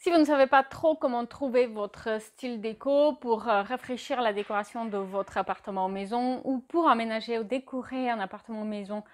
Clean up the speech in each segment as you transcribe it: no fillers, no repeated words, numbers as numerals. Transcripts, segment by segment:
Si vous ne savez pas trop comment trouver votre style déco pour rafraîchir la décoration de votre appartement ou maison ou pour aménager ou décorer un appartement ou maison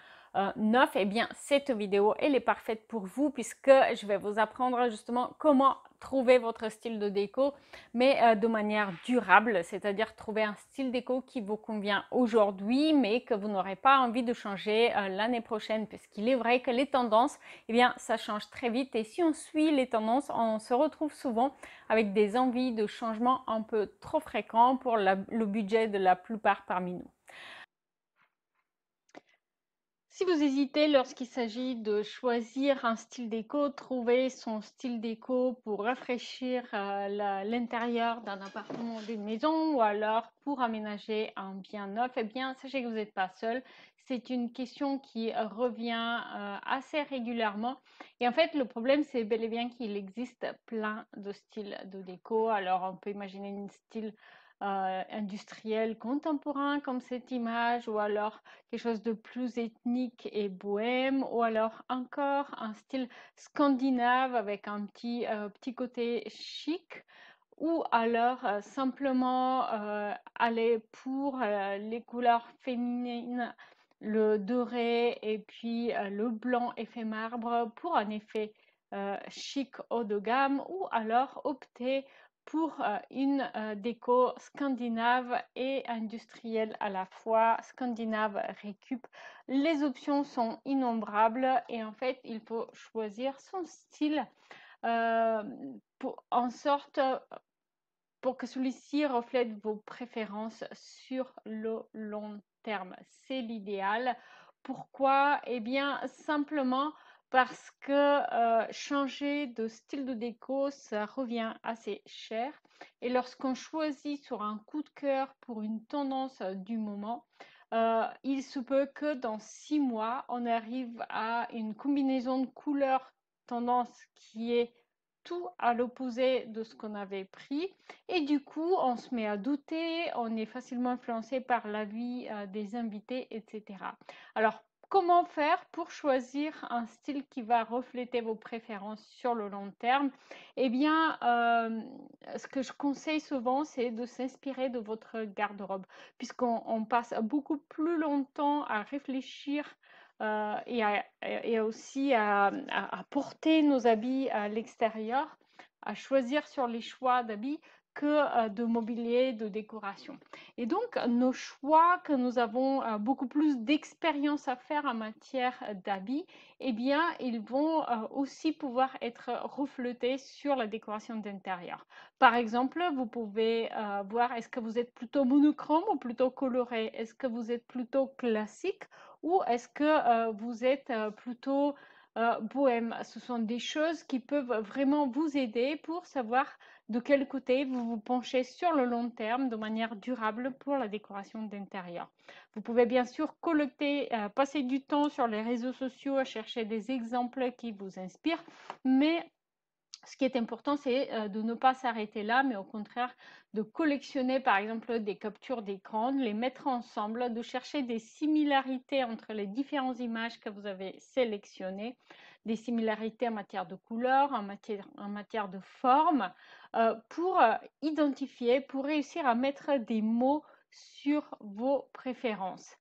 neuf, eh bien cette vidéo elle est parfaite pour vous puisque je vais vous apprendre justement comment trouver votre style de déco mais de manière durable, c'est-à-dire trouver un style déco qui vous convient aujourd'hui mais que vous n'aurez pas envie de changer l'année prochaine, puisqu'il est vrai que les tendances, eh bien, ça change très vite et si on suit les tendances, on se retrouve souvent avec des envies de changement un peu trop fréquents pour le budget de la plupart parmi nous. Si vous hésitez lorsqu'il s'agit de choisir un style déco, trouver son style déco pour rafraîchir l'intérieur d'un appartement ou d'une maison ou alors pour aménager un bien neuf, eh bien, sachez que vous n'êtes pas seul. C'est une question qui revient assez régulièrement. Et en fait, le problème, c'est bel et bien qu'il existe plein de styles de déco. Alors, on peut imaginer un style industriel contemporain comme cette image, ou alors quelque chose de plus ethnique et bohème, ou alors encore un style scandinave avec un petit côté chic, ou alors simplement aller pour les couleurs féminines, le doré et puis le blanc effet marbre pour un effet chic haut de gamme, ou alors opter pour une déco scandinave et industrielle à la fois, scandinave récup. Les options sont innombrables et en fait, il faut choisir son style euh, en sorte pour que celui-ci reflète vos préférences sur le long terme. C'est l'idéal. Pourquoi? Eh bien, simplement parce que changer de style de déco, ça revient assez cher. Et lorsqu'on choisit sur un coup de cœur pour une tendance du moment, il se peut que dans 6 mois, on arrive à une combinaison de couleurs tendance qui est tout à l'opposé de ce qu'on avait pris. Et du coup, on se met à douter, on est facilement influencé par l'avis des invités, etc. Alors, comment faire pour choisir un style qui va refléter vos préférences sur le long terme? Eh bien, ce que je conseille souvent, c'est de s'inspirer de votre garde-robe, puisqu'on passe beaucoup plus longtemps à réfléchir et aussi à porter nos habits à l'extérieur, à choisir sur les choix d'habits que de mobilier, de décoration. Et donc, nos choix, que nous avons beaucoup plus d'expérience à faire en matière d'habits, eh bien, ils vont aussi pouvoir être reflétés sur la décoration d'intérieur. Par exemple, vous pouvez voir, est-ce que vous êtes plutôt monochrome ou plutôt coloré? Est-ce que vous êtes plutôt classique ou est-ce que vous êtes plutôt bohème? Ce sont des choses qui peuvent vraiment vous aider pour savoir de quel côté vous vous penchez sur le long terme de manière durable pour la décoration d'intérieur. Vous pouvez bien sûr collecter, passer du temps sur les réseaux sociaux à chercher des exemples qui vous inspirent, mais ce qui est important, c'est de ne pas s'arrêter là, mais au contraire de collectionner par exemple des captures d'écran, de les mettre ensemble, de chercher des similarités entre les différentes images que vous avez sélectionnées, des similarités en matière de couleur, en matière de forme, pour identifier, pour réussir à mettre des mots sur vos préférences.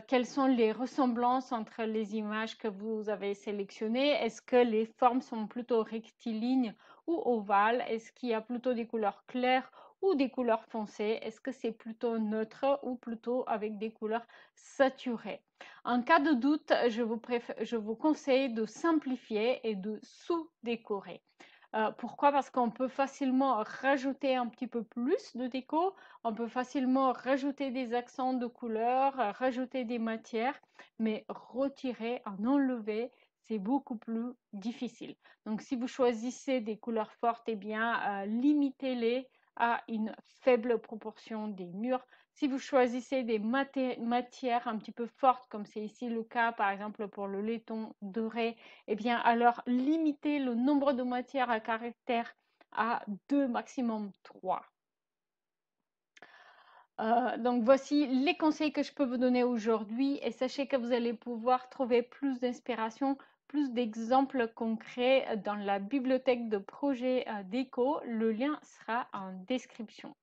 Quelles sont les ressemblances entre les images que vous avez sélectionnées? Est-ce que les formes sont plutôt rectilignes ou ovales? Est-ce qu'il y a plutôt des couleurs claires ou des couleurs foncées? Est-ce que c'est plutôt neutre ou plutôt avec des couleurs saturées? En cas de doute, je vous conseille de simplifier et de sous-décorer. Pourquoi? Parce qu'on peut facilement rajouter un petit peu plus de déco, on peut facilement rajouter des accents de couleurs, rajouter des matières, mais retirer, en enlever, c'est beaucoup plus difficile. Donc si vous choisissez des couleurs fortes, eh bien limitez-les à une faible proportion des murs. Si vous choisissez des matières un petit peu fortes, comme c'est ici le cas par exemple pour le laiton doré, eh bien alors limitez le nombre de matières à caractère à 2, maximum 3. Donc voici les conseils que je peux vous donner aujourd'hui et sachez que vous allez pouvoir trouver plus d'inspiration, plus d'exemples concrets dans la bibliothèque de projet déco. Le lien sera en description. Si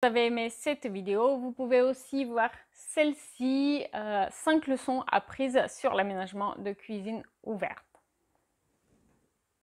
vous avez aimé cette vidéo, vous pouvez aussi voir celle-ci, 5 leçons apprises sur l'aménagement de cuisine ouverte.